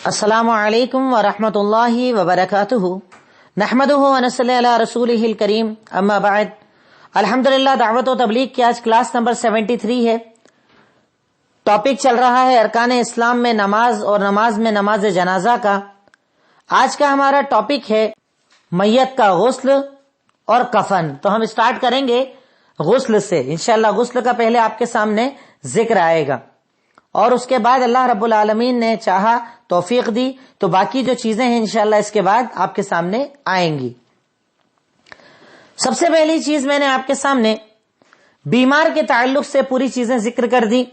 السلام علیکم ورحمۃ اللہ وبرکاتہ نحمدہ ونصلی علی رسولہ الکریم اما بعد الحمدللہ دعوت و تبلیغ کی آج کلاس نمبر 73 ہے۔ ٹاپک چل رہا ہے ارکان اسلام میں نماز اور نماز میں نماز جنازہ کا۔ آج کا ہمارا ٹاپک ہے میت کا غسل اور کفن۔ تو ہم اسٹارٹ کریں گے غسل سے، انشاءاللہ غسل کا پہلے آپ کے سامنے ذکر آئے گا اور اس کے بعد اللہ رب العالمین نے چاہا توفیق دی تو باقی جو چیزیں ہیں انشاءاللہ اس کے بعد آپ کے سامنے آئیں گی۔ سب سے پہلی چیز میں نے آپ کے سامنے بیمار کے تعلق سے پوری چیزیں ذکر کر دی۔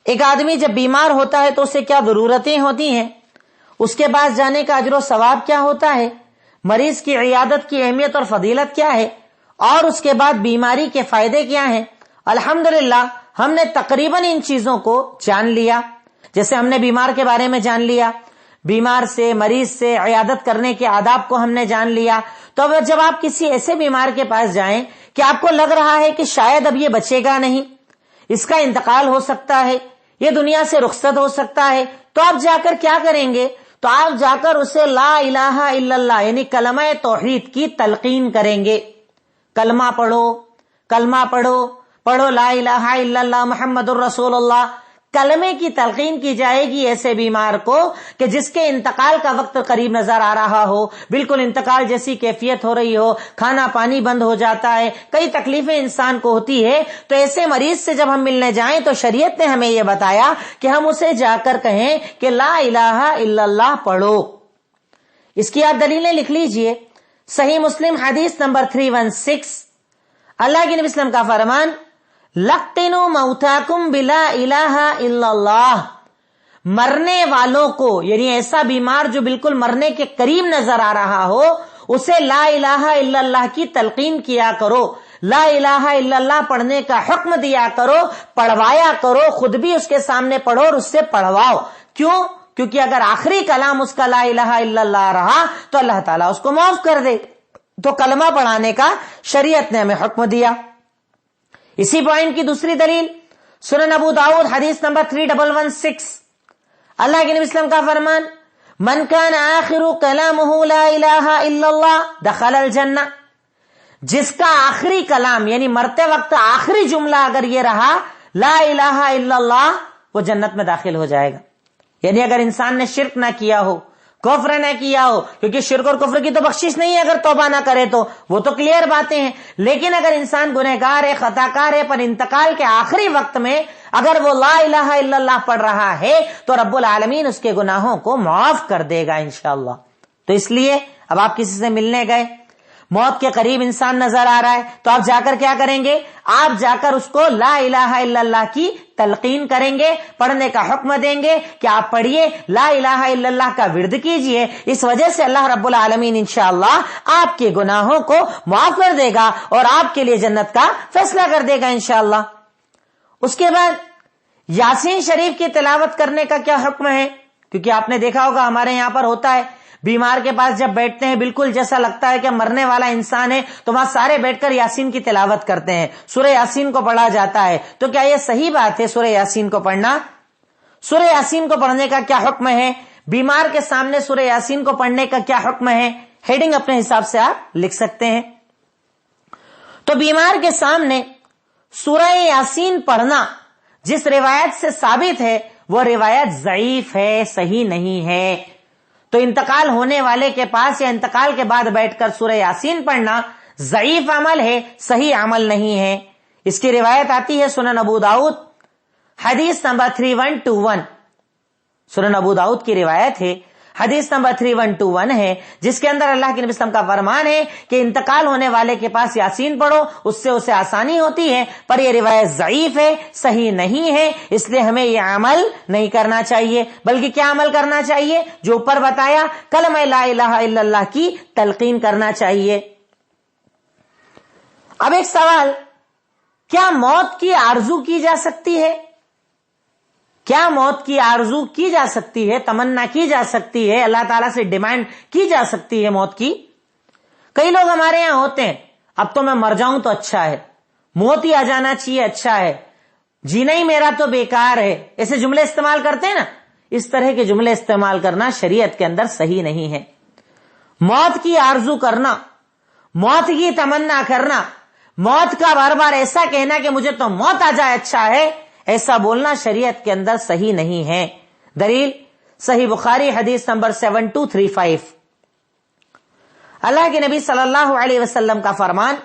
ایک آدمی جب بیمار ہوتا ہے تو اسے کیا ضرورتیں ہوتی ہیں، اس کے پاس جانے کا اجر و ثواب کیا ہوتا ہے، مریض کی عیادت کی اہمیت اور فضیلت کیا ہے، اور اس کے بعد بیماری کے فائدے کیا ہیں۔ الحمدللہ ہم نے تقریباً ان چیزوں کو جان لیا۔ جیسے ہم نے بیمار کے بارے میں جان لیا، بیمار سے مریض سے عیادت کرنے کے آداب کو ہم نے جان لیا۔ تو اب جب آپ کسی ایسے بیمار کے پاس جائیں کہ آپ کو لگ رہا ہے کہ شاید اب یہ بچے گا نہیں، اس کا انتقال ہو سکتا ہے، یہ دنیا سے رخصت ہو سکتا ہے، تو آپ جا کر کیا کریں گے؟ تو آپ جا کر اسے لا الہ الا اللہ یعنی کلمہ توحید کی تلقین کریں گے۔ کلمہ پڑھو پڑھو لا الہ الا اللہ محمد الرسول اللہ۔ کلمے کی تلقین کی جائے گی ایسے بیمار کو کہ جس کے انتقال کا وقت قریب نظر آ رہا ہو، بالکل انتقال جیسی کیفیت ہو رہی ہو، کھانا پانی بند ہو جاتا ہے، کئی تکلیفیں انسان کو ہوتی ہے۔ تو ایسے مریض سے جب ہم ملنے جائیں تو شریعت نے ہمیں یہ بتایا کہ ہم اسے جا کر کہیں کہ لا الہ الا اللہ پڑھو۔ اس کی آپ دلیلیں لکھ لیجئے۔ صحیح مسلم حدیث نمبر 316، اللہ کے نبی وسلم کا فرمان، لقنوا موتاکم بلا الہ الا اللہ۔ مرنے والوں کو یعنی ایسا بیمار جو بالکل مرنے کے قریب نظر آ رہا ہو، اسے لا الہ الا اللہ کی تلقین کیا کرو، لا الہ الا اللہ پڑھنے کا حکم دیا کرو، پڑھوایا کرو، خود بھی اس کے سامنے پڑھو اور اس سے پڑھواؤ۔ کیوں؟ کیونکہ اگر آخری کلام اس کا لا الہ الا اللہ رہا تو اللہ تعالیٰ اس کو معاف کر دے۔ تو کلمہ پڑھانے کا شریعت نے ہمیں حکم دیا۔ اسی پوائنٹ کی دوسری دلیل سنن ابو داؤد حدیث نمبر 3116، اللہ کے نبی اسلام کا فرمان، من کان آخر کلامہ لا الہ الا اللہ دخل الجنہ۔ جس کا آخری کلام یعنی مرتے وقت آخری جملہ اگر یہ رہا لا الہ الا اللہ، وہ جنت میں داخل ہو جائے گا۔ یعنی اگر انسان نے شرک نہ کیا ہو، کفر نہ کیا ہو، کیونکہ شرک اور کفر کی تو بخشش نہیں ہے اگر توبہ نہ کرے تو، وہ تو کلیئر باتیں ہیں، لیکن اگر انسان گنہگار ہے، خطا کار ہے، پر انتقال کے آخری وقت میں اگر وہ لا الہ الا اللہ پڑھ رہا ہے تو رب العالمین اس کے گناہوں کو معاف کر دے گا انشاءاللہ۔ تو اس لیے اب آپ کسی سے ملنے گئے، موت کے قریب انسان نظر آ رہا ہے، تو آپ جا کر کیا کریں گے؟ آپ جا کر اس کو لا الہ الا اللہ کی تلقین کریں گے، پڑھنے کا حکم دیں گے کہ آپ پڑھیے، لا الہ الا اللہ کا ورد کیجئے۔ اس وجہ سے اللہ رب العالمین انشاءاللہ آپ کے گناہوں کو معاف کر دے گا اور آپ کے لیے جنت کا فیصلہ کر دے گا انشاءاللہ۔ اس کے بعد یاسین شریف کی تلاوت کرنے کا کیا حکم ہے؟ کیونکہ آپ نے دیکھا ہوگا ہمارے یہاں پر ہوتا ہے، بیمار کے پاس جب بیٹھتے ہیں بالکل جیسا لگتا ہے کہ مرنے والا انسان ہے، تو وہاں سارے بیٹھ کر یاسین کی تلاوت کرتے ہیں، سورہ یاسین کو پڑھا جاتا ہے۔ تو کیا یہ صحیح بات ہے سورہ یاسین کو پڑھنا؟ سورہ یاسین کو پڑھنے کا کیا حکم ہے؟ بیمار کے سامنے سورہ یاسین کو پڑھنے کا کیا حکم ہے؟ ہیڈنگ اپنے حساب سے آپ لکھ سکتے ہیں۔ تو بیمار کے سامنے سورہ یاسین پڑھنا جس روایت سے ثابت ہے وہ روایت ضعیف ہے، صحیح نہیں ہے۔ تو انتقال ہونے والے کے پاس یا انتقال کے بعد بیٹھ کر سورہ یاسین پڑھنا ضعیف عمل ہے، صحیح عمل نہیں ہے۔ اس کی روایت آتی ہے سنن ابو داؤد حدیث نمبر 3121، سنن ابو داؤد کی روایت ہے، حدیث نمبر 3121 ہے، جس کے اندر اللہ کے نبی صلی اللہ علیہ وسلم کا فرمان ہے کہ انتقال ہونے والے کے پاس یاسین پڑھو، اس سے اسے آسانی ہوتی ہے، پر یہ روایت ضعیف ہے، صحیح نہیں ہے، اس لیے ہمیں یہ عمل نہیں کرنا چاہیے۔ بلکہ کیا عمل کرنا چاہیے؟ جو اوپر بتایا، کلمہ لا الہ الا اللہ کی تلقین کرنا چاہیے۔ اب ایک سوال، کیا موت کی آرزو کی جا سکتی ہے؟ کیا موت کی آرزو کی جا سکتی ہے، تمنا کی جا سکتی ہے، اللہ تعالیٰ سے ڈیمانڈ کی جا سکتی ہے موت کی؟ کئی لوگ ہمارے یہاں ہوتے ہیں، اب تو میں مر جاؤں تو اچھا ہے، موت ہی آ جانا چاہیے، اچھا ہے، جینا ہی میرا تو بیکار ہے، ایسے جملے استعمال کرتے ہیں نا اس طرح کے جملے استعمال کرنا شریعت کے اندر صحیح نہیں ہے. موت کی آرزو کرنا، موت کی تمنا کرنا، موت کا بار بار ایسا کہنا کہ مجھے تو موت آ جائے اچھا ہے، ایسا بولنا شریعت کے اندر صحیح نہیں ہے. دلیل صحیح بخاری حدیث نمبر 7235. اللہ کے نبی صلی اللہ علیہ وسلم کا فرمان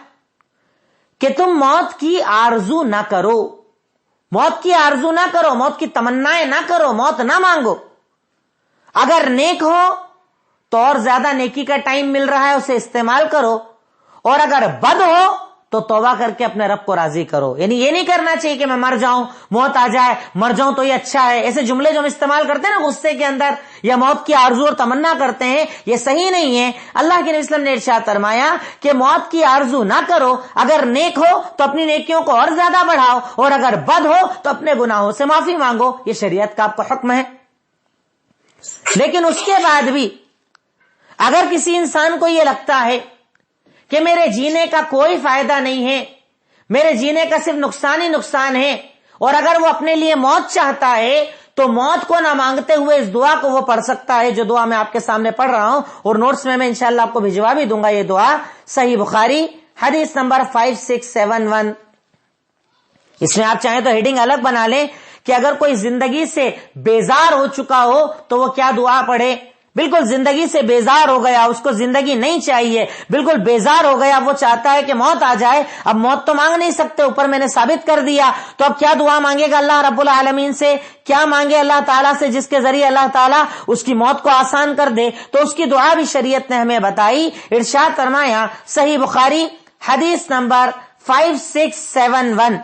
کہ تم موت کی آرزو نہ کرو، موت کی آرزو نہ کرو، موت کی تمنائیں نہ کرو، موت نہ مانگو. اگر نیک ہو تو اور زیادہ نیکی کا ٹائم مل رہا ہے، اسے استعمال کرو، اور اگر بد ہو تو توبہ کر کے اپنے رب کو راضی کرو. یعنی یہ نہیں کرنا چاہیے کہ میں مر جاؤں، موت آ جائے، مر جاؤں تو یہ اچھا ہے. ایسے جملے جو ہم استعمال کرتے ہیں نا غصے کے اندر، یا موت کی آرزو اور تمنا کرتے ہیں، یہ صحیح نہیں ہے. اللہ کے نبی صلی اللہ علیہ وسلم نے ارشاد فرمایا کہ موت کی آرزو نہ کرو، اگر نیک ہو تو اپنی نیکیوں کو اور زیادہ بڑھاؤ، اور اگر بد ہو تو اپنے گناہوں سے معافی مانگو. یہ شریعت کا آپ کو حکم ہے. لیکن اس کے بعد بھی اگر کسی انسان کو یہ لگتا ہے کہ میرے جینے کا کوئی فائدہ نہیں ہے، میرے جینے کا صرف نقصان ہی نقصان ہے، اور اگر وہ اپنے لیے موت چاہتا ہے تو موت کو نہ مانگتے ہوئے اس دعا کو وہ پڑھ سکتا ہے، جو دعا میں آپ کے سامنے پڑھ رہا ہوں، اور نوٹس میں انشاءاللہ آپ کو بھجوا بھی دوں گا. یہ دعا صحیح بخاری حدیث نمبر 5671. اس میں آپ چاہیں تو ہیڈنگ الگ بنا لیں کہ اگر کوئی زندگی سے بیزار ہو چکا ہو تو وہ کیا دعا پڑھے. بالکل زندگی سے بیزار ہو گیا، اس کو زندگی نہیں چاہیے، بالکل بیزار ہو گیا، وہ چاہتا ہے کہ موت آ جائے. اب موت تو مانگ نہیں سکتے، اوپر میں نے ثابت کر دیا، تو اب کیا دعا مانگے گا اللہ رب العالمین سے؟ کیا مانگے اللہ تعالیٰ سے جس کے ذریعے اللہ تعالیٰ اس کی موت کو آسان کر دے؟ تو اس کی دعا بھی شریعت نے ہمیں بتائی. ارشاد فرمایا صحیح بخاری حدیث نمبر 5671.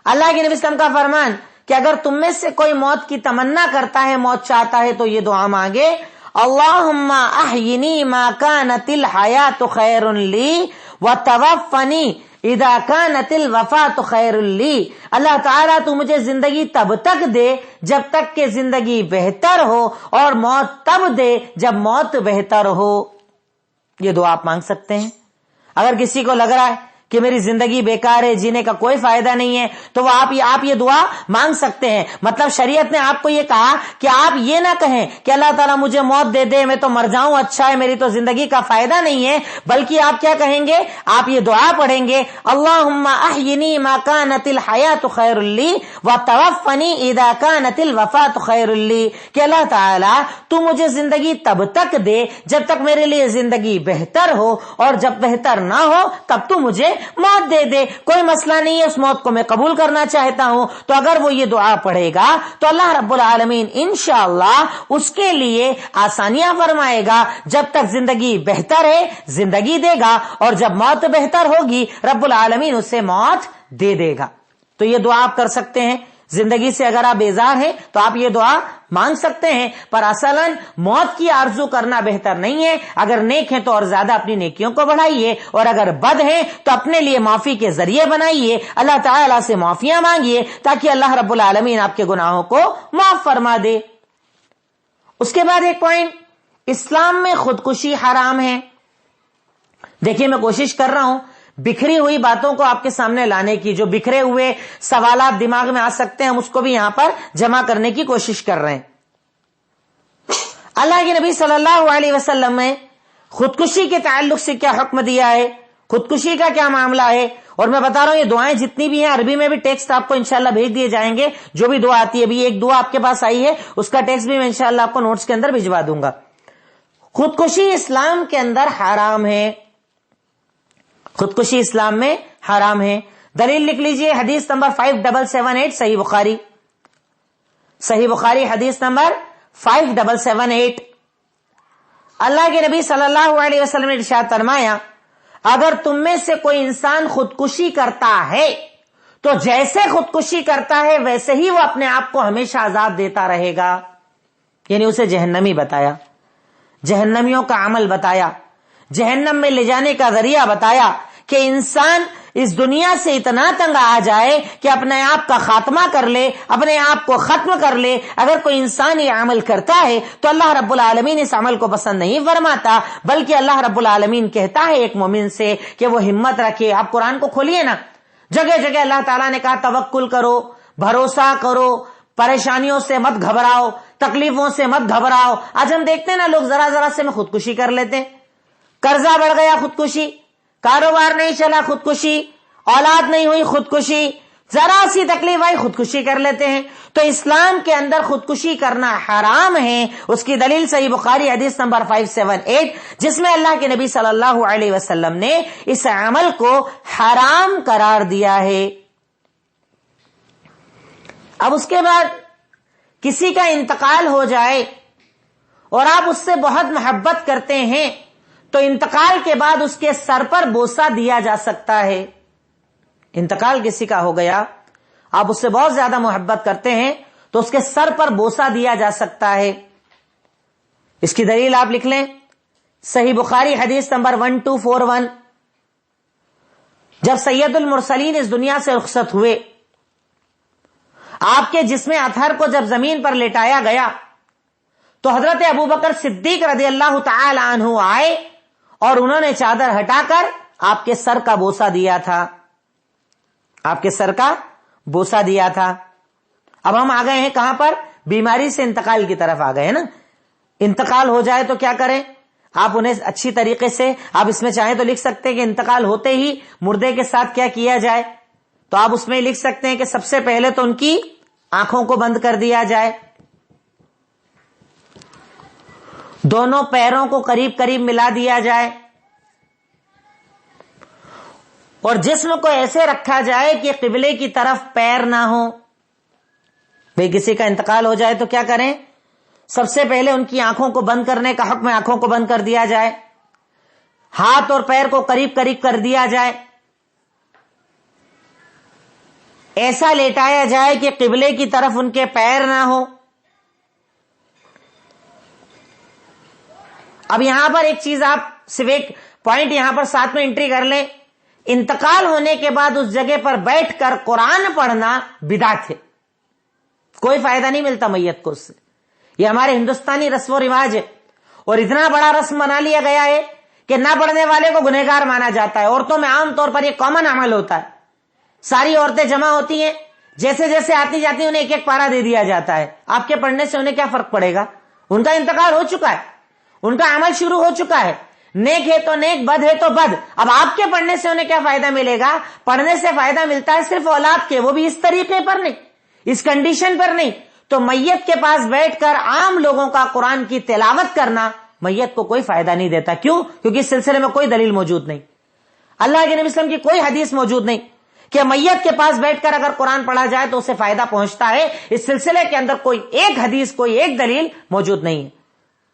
اللہ کے نبی صلی اللہ علیہ وسلم کا فرمان کہ اگر تم میں سے کوئی موت کی تمنا کرتا ہے، موت چاہتا ہے، تو یہ دعا مانگے، اللہم احینی ما کانت الحیات خیر لی وتوفنی اذا کانت الوفات خیر لی. اللہ تعالیٰ تو مجھے زندگی تب تک دے جب تک کہ زندگی بہتر ہو، اور موت تب دے جب موت بہتر ہو. یہ دعا آپ مانگ سکتے ہیں. اگر کسی کو لگ رہا ہے کہ میری زندگی بیکار ہے، جینے کا کوئی فائدہ نہیں ہے، تو وہ آپ یہ دعا مانگ سکتے ہیں. مطلب شریعت نے آپ کو یہ کہا کہ آپ یہ نہ کہیں کہ اللہ تعالیٰ مجھے موت دے دے، میں تو مر جاؤں، اچھا ہے، میری تو زندگی کا فائدہ نہیں ہے. بلکہ آپ کیا کہیں گے؟ آپ یہ دعا پڑھیں گے، اللہم احینی ما کانت الحیات خیر لی وتوفنی اذا کانت الوفات خیر لی. کہ اللہ تعالیٰ تو مجھے زندگی تب تک دے جب تک میرے لیے زندگی بہتر ہو، اور جب بہتر نہ ہو تب تو مجھے موت دے دے. کوئی مسئلہ نہیں ہے، اس موت کو میں قبول کرنا چاہتا ہوں. تو اگر وہ یہ دعا پڑھے گا تو اللہ رب العالمین انشاءاللہ اس کے لیے آسانیاں فرمائے گا. جب تک زندگی بہتر ہے زندگی دے گا، اور جب موت بہتر ہوگی رب العالمین اسے موت دے دے گا. تو یہ دعا آپ کر سکتے ہیں. زندگی سے اگر آپ بیزار ہیں تو آپ یہ دعا مانگ سکتے ہیں، پر اصلاً موت کی آرزو کرنا بہتر نہیں ہے. اگر نیک ہیں تو اور زیادہ اپنی نیکیوں کو بڑھائیے، اور اگر بد ہیں تو اپنے لیے معافی کے ذریعے بنائیے، اللہ تعالیٰ سے معافیاں مانگیے تاکہ اللہ رب العالمین آپ کے گناہوں کو معاف فرما دے. اس کے بعد ایک پوائنٹ، اسلام میں خودکشی حرام ہے. دیکھیے میں کوشش کر رہا ہوں بکھری ہوئی باتوں کو آپ کے سامنے لانے کی، جو بکھرے ہوئے سوالات دماغ میں آ سکتے ہیں ہم اس کو بھی یہاں پر جمع کرنے کی کوشش کر رہے ہیں. اللہ کے نبی صلی اللہ علیہ وسلم نے خودکشی کے تعلق سے کیا حکم دیا ہے، خودکشی کا کیا معاملہ ہے. اور میں بتا رہا ہوں یہ دعائیں جتنی بھی ہیں، عربی میں بھی ٹیکسٹ آپ کو انشاءاللہ بھیج دیے جائیں گے. جو بھی دعا آتی ہے، ابھی ایک دعا آپ کے پاس آئی ہے، اس کا ٹیکسٹ بھی میں انشاءاللہ آپ کو نوٹس کے اندر بھجوا دوں گا. خودکشی اسلام کے اندر حرام ہے، خودکشی اسلام میں حرام ہے. دلیل لکھ لیجئے، حدیث نمبر 5778 صحیح بخاری، صحیح بخاری حدیث نمبر 5778. اللہ کے نبی صلی اللہ علیہ وسلم نے ارشاد فرمایا، اگر تم میں سے کوئی انسان خودکشی کرتا ہے تو جیسے خودکشی کرتا ہے ویسے ہی وہ اپنے آپ کو ہمیشہ عذاب دیتا رہے گا. یعنی اسے جہنمی بتایا، جہنمیوں کا عمل بتایا، جہنم میں لے جانے کا ذریعہ بتایا کہ انسان اس دنیا سے اتنا تنگ آ جائے کہ اپنے آپ کا خاتمہ کر لے، اپنے آپ کو ختم کر لے. اگر کوئی انسان یہ عمل کرتا ہے تو اللہ رب العالمین اس عمل کو پسند نہیں فرماتا، بلکہ اللہ رب العالمین کہتا ہے ایک مومن سے کہ وہ ہمت رکھے. آپ قرآن کو کھولیے نا، جگہ جگہ اللہ تعالیٰ نے کہا توکل کرو، بھروسہ کرو، پریشانیوں سے مت گھبراؤ، تکلیفوں سے مت گھبراؤ. آج ہم دیکھتے ہیں نا لوگ ذرا ذرا سے میں خودکشی کر لیتے ہیں. قرضہ بڑھ گیا خودکشی، کاروبار نہیں چلا خودکشی، اولاد نہیں ہوئی خودکشی، ذرا سی تکلیف آئی خودکشی کر لیتے ہیں. تو اسلام کے اندر خودکشی کرنا حرام ہے. اس کی دلیل صحیح بخاری حدیث نمبر 578 جس میں اللہ کے نبی صلی اللہ علیہ وسلم نے اس عمل کو حرام قرار دیا ہے. اب اس کے بعد کسی کا انتقال ہو جائے اور آپ اس سے بہت محبت کرتے ہیں تو انتقال کے بعد اس کے سر پر بوسہ دیا جا سکتا ہے. انتقال کسی کا ہو گیا، آپ اس سے بہت زیادہ محبت کرتے ہیں تو اس کے سر پر بوسہ دیا جا سکتا ہے. اس کی دلیل آپ لکھ لیں، صحیح بخاری حدیث نمبر 1241. جب سید المرسلین اس دنیا سے رخصت ہوئے، آپ کے جسم اطہر کو جب زمین پر لٹایا گیا تو حضرت ابوبکر صدیق رضی اللہ تعالی عنہ آئے اور انہوں نے چادر ہٹا کر آپ کے سر کا بوسہ دیا تھا. آپ کے سر کا بوسہ دیا تھا. اب ہم آ گئے ہیں کہاں پر؟ بیماری سے انتقال کی طرف آ گئے ہیں نا. انتقال ہو جائے تو کیا کریں؟ آپ انہیں اچھی طریقے سے، آپ اس میں چاہیں تو لکھ سکتے ہیں کہ انتقال ہوتے ہی مردے کے ساتھ کیا کیا جائے. تو آپ اس میں لکھ سکتے ہیں کہ سب سے پہلے تو ان کی آنکھوں کو بند کر دیا جائے، دونوں پیروں کو قریب قریب ملا دیا جائے اور جسم کو ایسے رکھا جائے کہ قبلے کی طرف پیر نہ ہو. بھئی کسی کا انتقال ہو جائے تو کیا کریں؟ سب سے پہلے ان کی آنکھوں کو بند کرنے کا حکم ہے، آنکھوں کو بند کر دیا جائے، ہاتھ اور پیر کو قریب قریب کر دیا جائے، ایسا لیٹایا جائے کہ قبلے کی طرف ان کے پیر نہ ہو. اب یہاں پر ایک چیز آپ صرف ایک پوائنٹ یہاں پر ساتھ میں انٹری کر لیں، انتقال ہونے کے بعد اس جگہ پر بیٹھ کر قرآن پڑھنا بدعت ہے. کوئی فائدہ نہیں ملتا میت کو اس سے. یہ ہمارے ہندوستانی رسم و رواج ہے اور اتنا بڑا رسم بنا لیا گیا ہے کہ نہ پڑھنے والے کو گنہگار مانا جاتا ہے. عورتوں میں عام طور پر یہ کامن عمل ہوتا ہے. ساری عورتیں جمع ہوتی ہیں، جیسے جیسے آتی جاتی ہیں انہیں ایک ایک پارا دے دیا جاتا ہے. آپ کے پڑھنے سے انہیں کیا فرق پڑے گا؟ ان کا انتقال ہو چکا ہے، ان کا عمل شروع ہو چکا ہے. نیک ہے تو نیک، بد ہے تو بد. اب آپ کے پڑھنے سے انہیں کیا فائدہ ملے گا؟ پڑھنے سے فائدہ ملتا ہے صرف اولاد کے، وہ بھی اس طریقے پر نہیں، اس کنڈیشن پر نہیں. تو میت کے پاس بیٹھ کر عام لوگوں کا قرآن کی تلاوت کرنا میت کو کوئی فائدہ نہیں دیتا. کیوں؟ کیونکہ اس سلسلے میں کوئی دلیل موجود نہیں، اللہ کے نبی صلی اللہ علیہ وسلم کی کوئی حدیث موجود نہیں کہ میت کے پاس بیٹھ کر اگر قرآن پڑھا جائے تو اسے فائدہ پہنچتا ہے. اس سلسلے کے اندر کوئی ایک حدیث، کوئی ایک دلیل موجود نہیں ہے.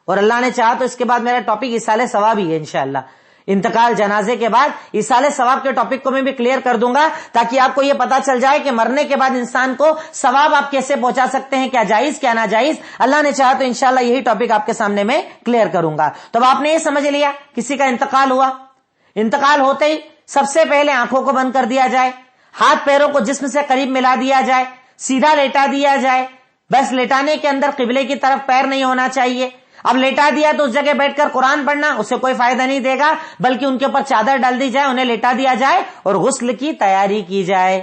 اور اللہ نے چاہا تو اس کے بعد میرا ٹاپک ایصال ثواب ہی ہے انشاءاللہ. انتقال جنازے کے بعد ایصال ثواب کے ٹاپک کو میں بھی کلیئر کر دوں گا تاکہ آپ کو یہ پتا چل جائے کہ مرنے کے بعد انسان کو ثواب آپ کیسے پہنچا سکتے ہیں، کیا جائز کیا ناجائز. اللہ نے چاہا تو انشاءاللہ یہی ٹاپک آپ کے سامنے میں کلیئر کروں گا. تو آپ نے یہ سمجھ لیا کسی کا انتقال ہوا، انتقال ہوتے ہی سب سے پہلے آنکھوں کو بند کر دیا جائے، ہاتھ پیروں کو جسم سے قریب ملا دیا جائے، سیدھا لیٹا دیا جائے. بس لیٹانے کے اندر قبلے کی طرف پیر نہیں ہونا چاہیے. اب لیٹا دیا تو اس جگہ بیٹھ کر قرآن پڑھنا اسے کوئی فائدہ نہیں دے گا، بلکہ ان کے اوپر چادر ڈال دی جائے، انہیں لیٹا دیا جائے اور غسل کی تیاری کی جائے.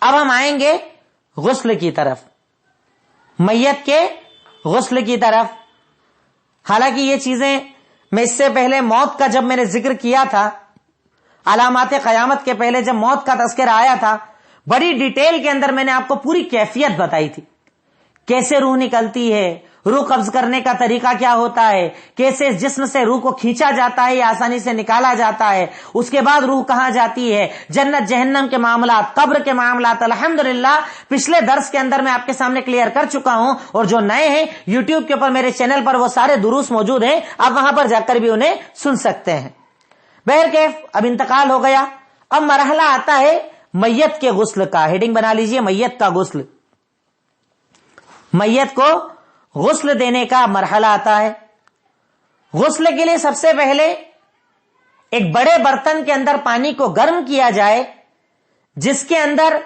اب ہم آئیں گے غسل کی طرف، میت کے غسل کی طرف. حالانکہ یہ چیزیں میں اس سے پہلے موت کا جب میں نے ذکر کیا تھا، علامات قیامت کے پہلے جب موت کا تذکرہ آیا تھا، بڑی ڈیٹیل کے اندر میں نے آپ کو پوری کیفیت بتائی تھی، کیسے روح نکلتی ہے، روح قبض کرنے کا طریقہ کیا ہوتا ہے، کیسے جسم سے روح کو کھینچا جاتا ہے یا آسانی سے نکالا جاتا ہے، اس کے بعد روح کہاں جاتی ہے، جنت جہنم کے معاملات، قبر کے معاملات. الحمدللہ پچھلے درس کے اندر میں آپ کے سامنے کلیئر کر چکا ہوں. اور جو نئے ہیں یوٹیوب کے اوپر میرے چینل پر وہ سارے دروس موجود ہیں، آپ وہاں پر جا کر بھی انہیں سن سکتے ہیں. بہرکیف اب انتقال ہو گیا، اب مرحلہ آتا ہے میت کے غسل کا. ہیڈنگ بنا لیجئے، میت کا غسل. میت کو غسل دینے کا مرحلہ آتا ہے. غسل کے لیے سب سے پہلے ایک بڑے برتن کے اندر پانی کو گرم کیا جائے، جس کے اندر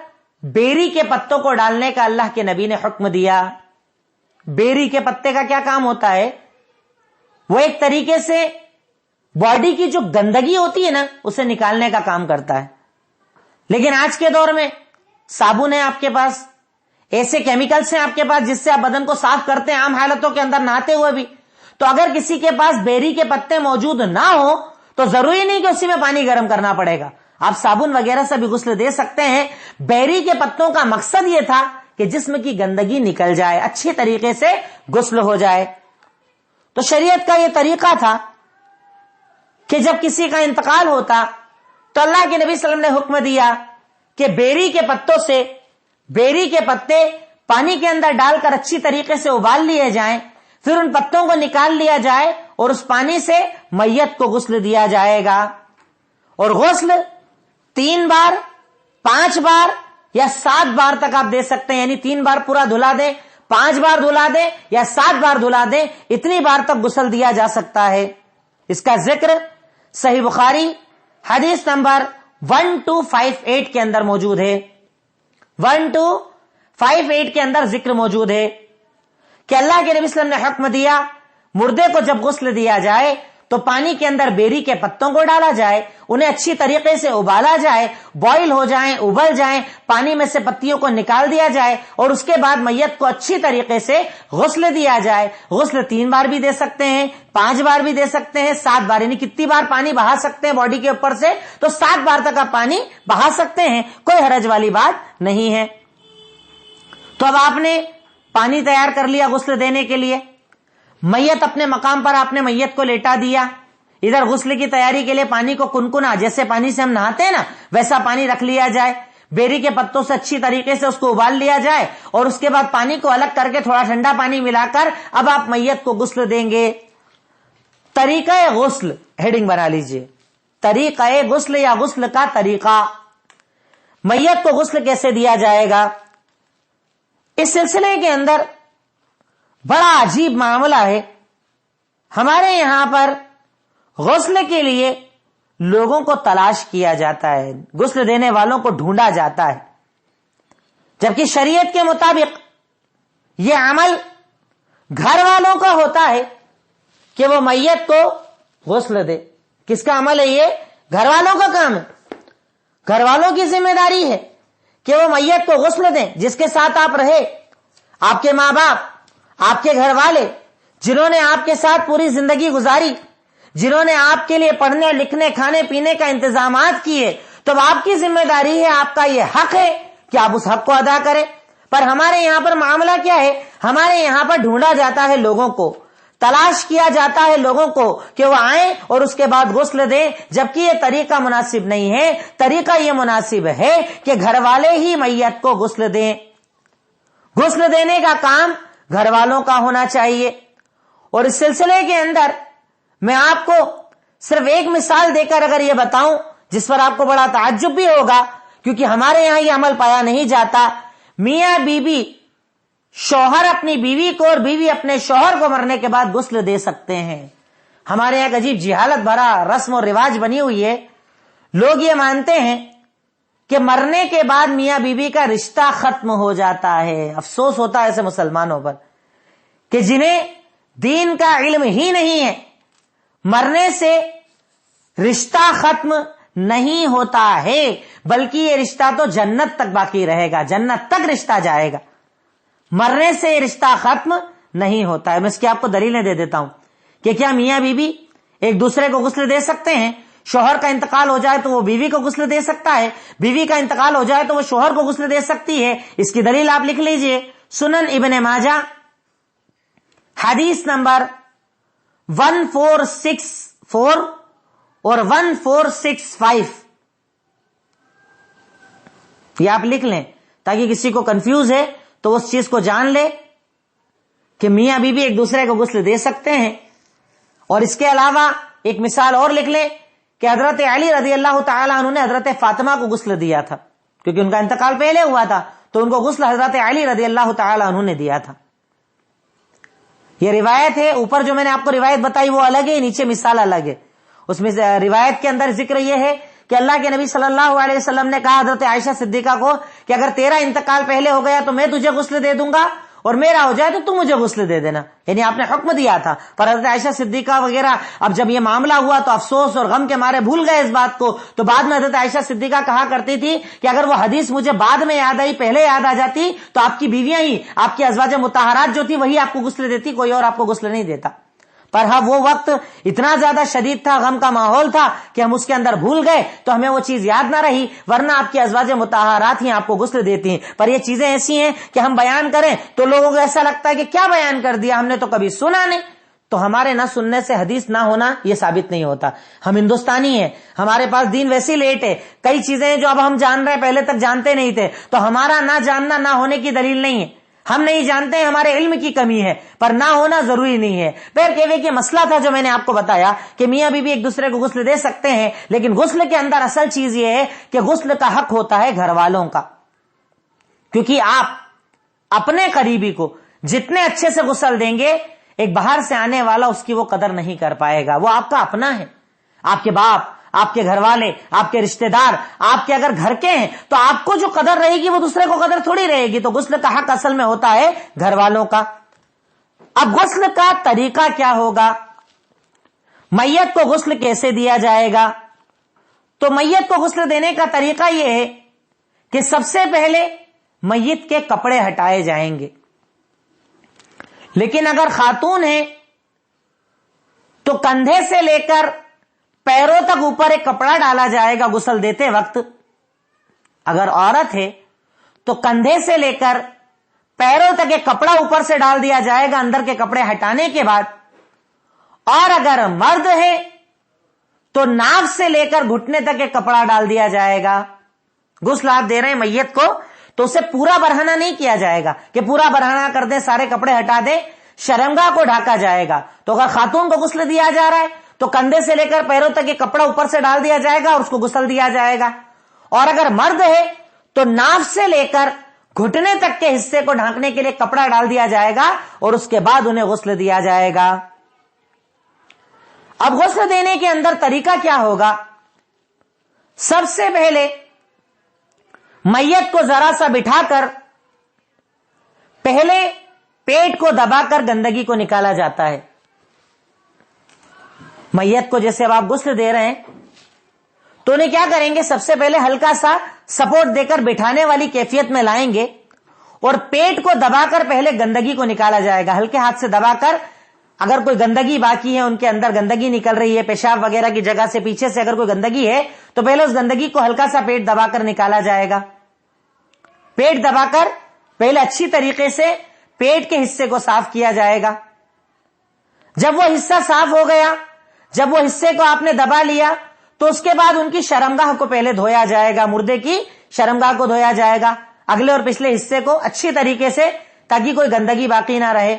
بیری کے پتوں کو ڈالنے کا اللہ کے نبی نے حکم دیا. بیری کے پتے کا کیا کام ہوتا ہے؟ وہ ایک طریقے سے باڈی کی جو گندگی ہوتی ہے نا، اسے نکالنے کا کام کرتا ہے. لیکن آج کے دور میں صابن ہے آپ کے پاس، ایسے کیمیکلس ہیں آپ کے پاس جس سے آپ بدن کو صاف کرتے ہیں عام حالتوں کے اندر نہاتے ہوئے بھی. تو اگر کسی کے پاس بیری کے پتے موجود نہ ہو تو ضروری نہیں کہ اسی میں پانی گرم کرنا پڑے گا, آپ صابن وغیرہ سے بھی غسل دے سکتے ہیں. بیری کے پتوں کا مقصد یہ تھا کہ جسم کی گندگی نکل جائے, اچھی طریقے سے غسل ہو جائے. تو شریعت کا یہ طریقہ تھا کہ جب کسی کا انتقال ہوتا تو اللہ کے نبی صلی اللہ علیہ وسلم نے حکم دیا کہ بیری کے پتوں سے بیری کے پتے پانی کے اندر ڈال کر اچھی طریقے سے ابال لیے جائیں, پھر ان پتوں کو نکال لیا جائے اور اس پانی سے میت کو غسل دیا جائے گا. اور غسل 3 بار, 5 بار یا 7 بار تک آپ دے سکتے ہیں, یعنی 3 بار پورا دھلا دیں, 5 بار دھلا دیں یا 7 بار دھلا دیں, اتنی بار تک غسل دیا جا سکتا ہے. اس کا ذکر صحیح بخاری حدیث نمبر 1258 کے اندر موجود ہے. 1258 کے اندر ذکر موجود ہے کہ اللہ کے نبی صلی اللہ علیہ وسلم نے حکم دیا مردے کو جب غسل دیا جائے تو پانی کے اندر بیری کے پتوں کو ڈالا جائے, انہیں اچھی طریقے سے ابالا جائے, بوائل ہو جائیں, ابل جائیں, پانی میں سے پتیوں کو نکال دیا جائے اور اس کے بعد میت کو اچھی طریقے سے غسل دیا جائے. غسل 3 بار بھی دے سکتے ہیں, 5 بار بھی دے سکتے ہیں, 7 بار, یعنی کتنی بار پانی بہا سکتے ہیں باڈی کے اوپر سے, تو 7 بار تک آپ پانی بہا سکتے ہیں, کوئی حرج والی بات نہیں ہے. تو اب آپ نے پانی تیار کر لیا غسل دینے کے لیے, میت اپنے مقام پر آپ نے میت کو لیٹا دیا, ادھر غسل کی تیاری کے لیے پانی کو کنکنا, جیسے پانی سے ہم نہاتے ہیں نا ویسا پانی رکھ لیا جائے, بیری کے پتوں سے اچھی طریقے سے اس کو ابال لیا جائے اور اس کے بعد پانی کو الگ کر کے تھوڑا ٹھنڈا پانی ملا کر اب آپ میت کو غسل دیں گے. طریقہ غسل ہیڈنگ بنا لیجئے, طریقہ غسل یا غسل کا طریقہ, میت کو غسل کیسے دیا جائے گا. اس سلسلے کے اندر بڑا عجیب معاملہ ہے. ہمارے یہاں پر غسل کے لیے لوگوں کو تلاش کیا جاتا ہے, غسل دینے والوں کو ڈھونڈا جاتا ہے, جبکہ شریعت کے مطابق یہ عمل گھر والوں کا ہوتا ہے کہ وہ میت کو غسل دے. کس کا عمل ہے یہ؟ گھر والوں کا کام ہے, گھر والوں کی ذمہ داری ہے کہ وہ میت کو غسل دیں. جس کے ساتھ آپ رہے, آپ کے ماں باپ, آپ کے گھر والے, جنہوں نے آپ کے ساتھ پوری زندگی گزاری, جنہوں نے آپ کے لیے پڑھنے لکھنے کھانے پینے کا انتظامات کیے, تو آپ کی ذمہ داری ہے, آپ کا یہ حق ہے کہ آپ اس حق کو ادا کریں. پر ہمارے یہاں پر معاملہ کیا ہے, ہمارے یہاں پر ڈھونڈا جاتا ہے لوگوں کو, تلاش کیا جاتا ہے لوگوں کو کہ وہ آئیں اور اس کے بعد غسل دیں, جبکہ یہ طریقہ مناسب نہیں ہے. طریقہ یہ مناسب ہے کہ گھر والے ہی میت کو غسل دیں. غسل دینے کا کام گھر والوں کا ہونا چاہیے. اور اس سلسلے کے اندر میں آپ کو صرف ایک مثال دے کر اگر یہ بتاؤں جس پر آپ کو بڑا تعجب بھی ہوگا, کیونکہ ہمارے یہاں یہ عمل پایا نہیں جاتا. میاں بیوی, شوہر اپنی بیوی کو اور بیوی اپنے شوہر کو مرنے کے بعد غسل دے سکتے ہیں. ہمارے یہاں ایک عجیب جہالت بھرا رسم اور رواج بنی ہوئی ہے. لوگ یہ مانتے ہیں کہ مرنے کے بعد میاں بیوی کا رشتہ ختم ہو جاتا ہے. افسوس ہوتا ہے ایسے مسلمانوں پر کہ جنہیں دین کا علم ہی نہیں ہے. مرنے سے رشتہ ختم نہیں ہوتا ہے, بلکہ یہ رشتہ تو جنت تک باقی رہے گا, جنت تک رشتہ جائے گا. مرنے سے یہ رشتہ ختم نہیں ہوتا ہے. میں اس کی آپ کو دلیلیں دے دیتا ہوں کہ کیا میاں بیوی ایک دوسرے کو غسل دے سکتے ہیں. شوہر کا انتقال ہو جائے تو وہ بیوی کو غسل دے سکتا ہے, بیوی کا انتقال ہو جائے تو وہ شوہر کو غسل دے سکتی ہے. اس کی دلیل آپ لکھ لیجئے, سنن ابن ماجہ حدیث نمبر 1464 اور 1465. یہ آپ لکھ لیں تاکہ کسی کو کنفیوز ہے تو اس چیز کو جان لے کہ میاں بیوی ایک دوسرے کو غسل دے سکتے ہیں. اور اس کے علاوہ ایک مثال اور لکھ لیں کہ حضرت علی رضی اللہ تعالی عنہ نے حضرت فاطمہ کو غسل دیا تھا, کیونکہ ان کا انتقال پہلے ہوا تھا تو ان کو غسل حضرت علی رضی اللہ تعالی عنہ نے دیا تھا. یہ روایت ہے, اوپر جو میں نے آپ کو روایت بتائی وہ الگ ہے, نیچے مثال الگ ہے. اس میں روایت کے اندر ذکر یہ ہے کہ اللہ کے نبی صلی اللہ علیہ وسلم نے کہا حضرت عائشہ صدیقہ کو کہ اگر تیرا انتقال پہلے ہو گیا تو میں تجھے غسل دے دوں گا, اور میرا ہو جائے تو تم مجھے غسل دے دینا، یعنی آپ نے حکم دیا تھا. پر حضرت عائشہ صدیقہ وغیرہ اب جب یہ معاملہ ہوا تو افسوس اور غم کے مارے بھول گئے اس بات کو. تو بعد میں حضرت عائشہ صدیقہ کہا کرتی تھی کہ اگر وہ حدیث مجھے بعد میں یاد آئی، پہلے یاد آ جاتی، تو آپ کی بیویاں ہی، آپ کی ازواج مطہرات جو تھی وہی آپ کو غسل دیتی، کوئی اور آپ کو غسل نہیں دیتا. پر ہاں وہ وقت اتنا زیادہ شدید تھا، غم کا ماحول تھا کہ ہم اس کے اندر بھول گئے، تو ہمیں وہ چیز یاد نہ رہی، ورنہ آپ کی ازواج مطہرات ہی آپ کو غسل دیتی ہیں. پر یہ چیزیں ایسی ہیں کہ ہم بیان کریں تو لوگوں کو ایسا لگتا ہے کہ کیا بیان کر دیا، ہم نے تو کبھی سنا نہیں. تو ہمارے نہ سننے سے حدیث نہ ہونا یہ ثابت نہیں ہوتا. ہم ہندوستانی ہیں، ہمارے پاس دین ویسی لیٹ ہے، کئی چیزیں جو اب ہم جان رہے ہیں پہلے تک جانتے نہیں تھے، تو ہمارا نہ جاننا نہ ہونے کی دلیل نہیں ہے. ہم نہیں جانتے ہیں، ہمارے علم کی کمی ہے، پر نہ ہونا ضروری نہیں ہے. پھر کہوے کہ مسئلہ تھا جو میں نے آپ کو بتایا کہ میاں بیوی ایک دوسرے کو غسل دے سکتے ہیں، لیکن غسل کے اندر اصل چیز یہ ہے کہ غسل کا حق ہوتا ہے گھر والوں کا. کیونکہ آپ اپنے قریبی کو جتنے اچھے سے غسل دیں گے، ایک باہر سے آنے والا اس کی وہ قدر نہیں کر پائے گا. وہ آپ کا اپنا ہے، آپ کے باپ، آپ کے گھر والے، آپ کے رشتہ دار، آپ کے اگر گھر کے ہیں تو آپ کو جو قدر رہے گی وہ دوسرے کو قدر تھوڑی رہے گی. تو غسل کا حق اصل میں ہوتا ہے گھر والوں کا. اب غسل کا طریقہ کیا ہوگا، میت کو غسل کیسے دیا جائے گا؟ تو میت کو غسل دینے کا طریقہ یہ ہے کہ سب سے پہلے میت کے کپڑے ہٹائے جائیں گے. لیکن اگر خاتون ہے تو کندھے سے لے کر پیروں تک اوپر ایک کپڑا ڈالا جائے گا غسل دیتے وقت. اگر عورت ہے تو کندھے سے لے کر پیروں تک ایک کپڑا اوپر سے ڈال دیا جائے گا اندر کے کپڑے ہٹانے کے بعد. اور اگر مرد ہے تو ناف سے لے کر گھٹنے تک ایک کپڑا ڈال دیا جائے گا. غسل آپ دے رہے ہیں میت کو تو اسے پورا برہنہ نہیں کیا جائے گا کہ پورا برہنہ کر دیں، سارے کپڑے ہٹا دیں، شرمگاہ کو ڈھاکا جائے گا. تو اگر خاتون کو غسل دیا جا رہا ہے تو کندھے سے لے کر پیروں تک ایک کپڑا اوپر سے ڈال دیا جائے گا اور اس کو غسل دیا جائے گا. اور اگر مرد ہے تو ناف سے لے کر گھٹنے تک کے حصے کو ڈھانکنے کے لیے کپڑا ڈال دیا جائے گا اور اس کے بعد انہیں غسل دیا جائے گا. اب غسل دینے کے اندر طریقہ کیا ہوگا؟ سب سے پہلے میت کو ذرا سا بٹھا کر پہلے پیٹ کو دبا کر گندگی کو نکالا جاتا ہے. میت کو جیسے اب آپ غسل دے رہے ہیں تو انہیں کیا کریں گے، سب سے پہلے ہلکا سا سپورٹ دے کر بٹھانے والی کیفیت میں لائیں گے اور پیٹ کو دبا کر پہلے گندگی کو نکالا جائے گا. ہلکے ہاتھ سے دبا کر اگر کوئی گندگی باقی ہے، ان کے اندر گندگی نکل رہی ہے، پیشاب وغیرہ کی جگہ سے پیچھے سے اگر کوئی گندگی ہے تو پہلے اس گندگی کو ہلکا سا پیٹ دبا کر نکالا جائے گا. پیٹ دبا کر پہلے اچھی طریقے سے پیٹ کے حصے کو صاف کیا جائے گا. جب وہ حصہ صاف ہو گیا، جب وہ حصے کو آپ نے دبا لیا تو اس کے بعد ان کی شرمگاہ کو پہلے دھویا جائے گا، مردے کی شرمگاہ کو دھویا جائے گا، اگلے اور پچھلے حصے کو اچھی طریقے سے، تاکہ کوئی گندگی باقی نہ رہے،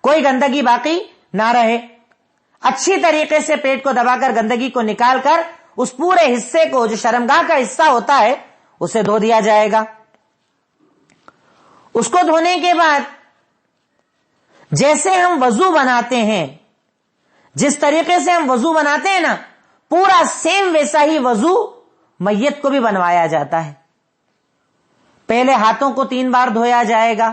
کوئی گندگی باقی نہ رہے. اچھی طریقے سے پیٹ کو دبا کر گندگی کو نکال کر اس پورے حصے کو جو شرمگاہ کا حصہ ہوتا ہے اسے دھو دیا جائے گا. اس کو دھونے کے بعد جیسے ہم وضو بناتے ہیں، جس طریقے سے ہم وضو بناتے ہیں نا، پورا سیم ویسا ہی وضو میت کو بھی بنوایا جاتا ہے. پہلے ہاتھوں کو 3 بار دھویا جائے گا،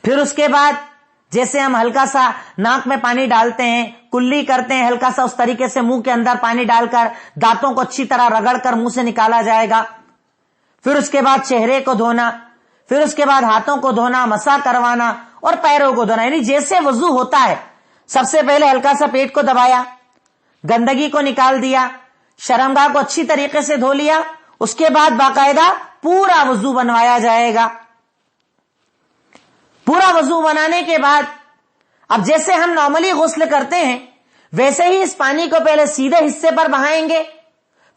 پھر اس کے بعد جیسے ہم ہلکا سا ناک میں پانی ڈالتے ہیں، کلی کرتے ہیں، ہلکا سا اس طریقے سے منہ کے اندر پانی ڈال کر دانتوں کو اچھی طرح رگڑ کر منہ سے نکالا جائے گا. پھر اس کے بعد چہرے کو دھونا، پھر اس کے بعد ہاتھوں کو دھونا، مسح کروانا اور پیروں کو دھونا. یعنی جیسے وضو ہوتا ہے، سب سے پہلے ہلکا سا پیٹ کو دبایا، گندگی کو نکال دیا، شرمگاہ کو اچھی طریقے سے دھو لیا، اس کے بعد باقاعدہ پورا وضو بنوایا جائے گا. پورا وضو بنانے کے بعد اب جیسے ہم نارملی غسل کرتے ہیں ویسے ہی اس پانی کو پہلے سیدھے حصے پر بہائیں گے،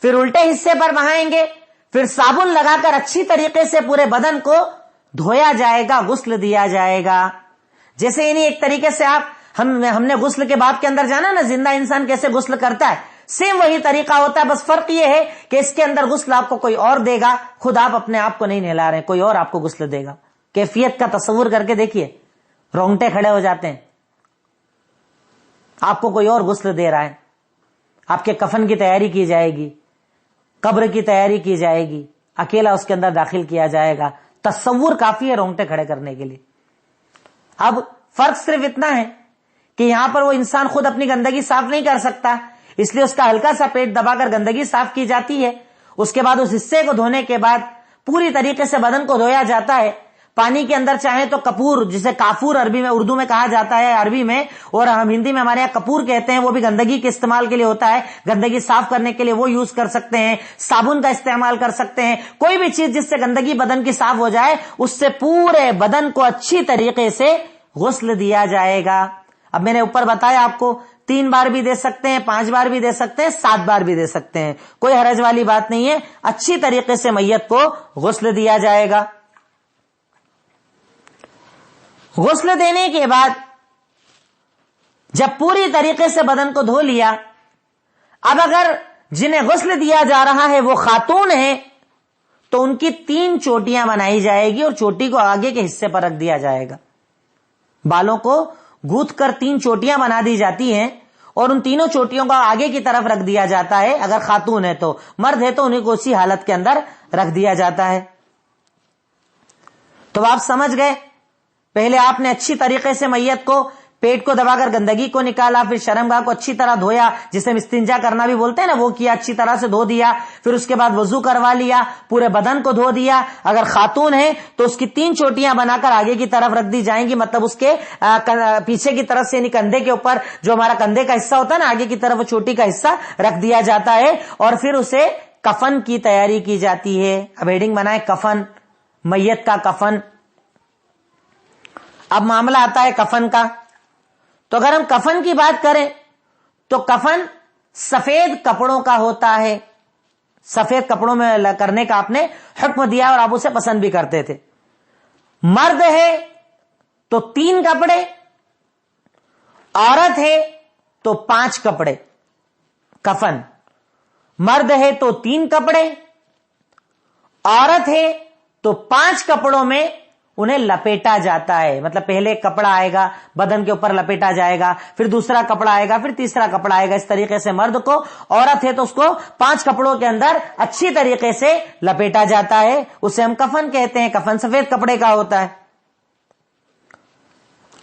پھر الٹے حصے پر بہائیں گے، پھر صابن لگا کر اچھی طریقے سے پورے بدن کو دھویا جائے گا، غسل دیا جائے گا. جیسے یعنی ایک طریقے سے ہم نے غسل کے باب کے اندر جانا نا، زندہ انسان کیسے غسل کرتا ہے، سیم وہی طریقہ ہوتا ہے. بس فرق یہ ہے کہ اس کے اندر غسل آپ کو کوئی اور دے گا، خود آپ اپنے آپ کو نہیں نہلا رہے، کوئی اور آپ کو غسل دے گا. کیفیت کا تصور کر کے دیکھیے، رونگٹے کھڑے ہو جاتے ہیں. آپ کو کوئی اور غسل دے رہا ہے، آپ کے کفن کی تیاری کی جائے گی، قبر کی تیاری کی جائے گی، اکیلا اس کے اندر داخل کیا جائے گا، تصور کافی ہے رونگٹے کھڑے کرنے کے لیے. اب فرق صرف اتنا ہے کہ یہاں پر وہ انسان خود اپنی گندگی صاف نہیں کر سکتا، اس لیے اس کا ہلکا سا پیٹ دبا کر گندگی صاف کی جاتی ہے. اس کے بعد اس حصے کو دھونے کے بعد پوری طریقے سے بدن کو دھویا جاتا ہے. پانی کے اندر چاہے تو کپور، جسے کافور عربی میں اردو میں کہا جاتا ہے عربی میں، اور ہم ہندی میں ہمارے یہاں کپور کہتے ہیں، وہ بھی گندگی کے استعمال کے لیے ہوتا ہے. گندگی صاف کرنے کے لیے وہ یوز کر سکتے ہیں. صابن کا استعمال کر سکتے ہیں. کوئی بھی چیز جس سے گندگی بدن کی صاف ہو جائے، اس سے پورے بدن کو اچھی طریقے سے غسل دیا جائے گا. اب میں نے اوپر بتایا آپ کو 3 بار بھی دے سکتے ہیں، 5 بار بھی دے سکتے ہیں، 7 بار بھی دے سکتے ہیں، کوئی حرج والی بات نہیں ہے. اچھی طریقے سے میت کو غسل دیا جائے گا. غسل دینے کے بعد جب پوری طریقے سے بدن کو دھو لیا، اب اگر جنہیں غسل دیا جا رہا ہے وہ خاتون ہیں تو ان کی 3 چوٹیاں بنائی جائے گی اور چوٹی کو آگے کے حصے پر رکھ دیا جائے گا. بالوں کو گوتھ کر 3 چوٹیاں بنا دی جاتی ہیں اور ان تینوں چوٹیوں کو آگے کی طرف رکھ دیا جاتا ہے. اگر خاتون ہے تو، مرد ہے تو انہیں کو اسی حالت کے اندر رکھ دیا جاتا ہے. تو آپ سمجھ گئے، پہلے آپ نے اچھی طریقے سے میت کو پیٹ کو دبا کر گندگی کو نکالا، پھر شرمگاہ کو اچھی طرح دھویا، جسے ہم استنجا کرنا بھی بولتے ہیں نا، وہ کیا، اچھی طرح سے دھو دیا. پھر اس کے بعد وضو کروا لیا، پورے بدن کو دھو دیا. اگر خاتون ہے تو اس کی 3 چوٹیاں بنا کر آگے کی طرف رکھ دی جائیں گی، مطلب اس کے پیچھے کی طرف سے، یعنی کندھے کے اوپر جو ہمارا کندھے کا حصہ ہوتا ہے نا، آگے کی طرف وہ چوٹی کا حصہ رکھ دیا جاتا ہے. اور پھر اسے کفن کی تیاری کی جاتی ہے. اب ہیڈنگ بنائے کفن، میت کا کفن. اب معاملہ آتا ہے کفن کا. تو اگر ہم کفن کی بات کریں تو کفن سفید کپڑوں کا ہوتا ہے. سفید کپڑوں میں کرنے کا آپ نے حکم دیا اور آپ اسے پسند بھی کرتے تھے. مرد ہے تو 3 کپڑے، عورت ہے تو 5 کپڑے. کفن مرد ہے تو 3 کپڑے، عورت ہے تو 5 کپڑوں میں انہیں لپیٹا جاتا ہے. مطلب پہلے ایک کپڑا آئے گا بدن کے اوپر لپیٹا جائے گا، پھر دوسرا کپڑا آئے گا، پھر تیسرا کپڑا آئے گا. اس طریقے سے مرد کو، عورت ہے تو اس کو 5 کپڑوں کے اندر اچھی طریقے سے لپیٹا جاتا ہے. اسے ہم کفن کہتے ہیں. کفن سفید کپڑے کا ہوتا ہے.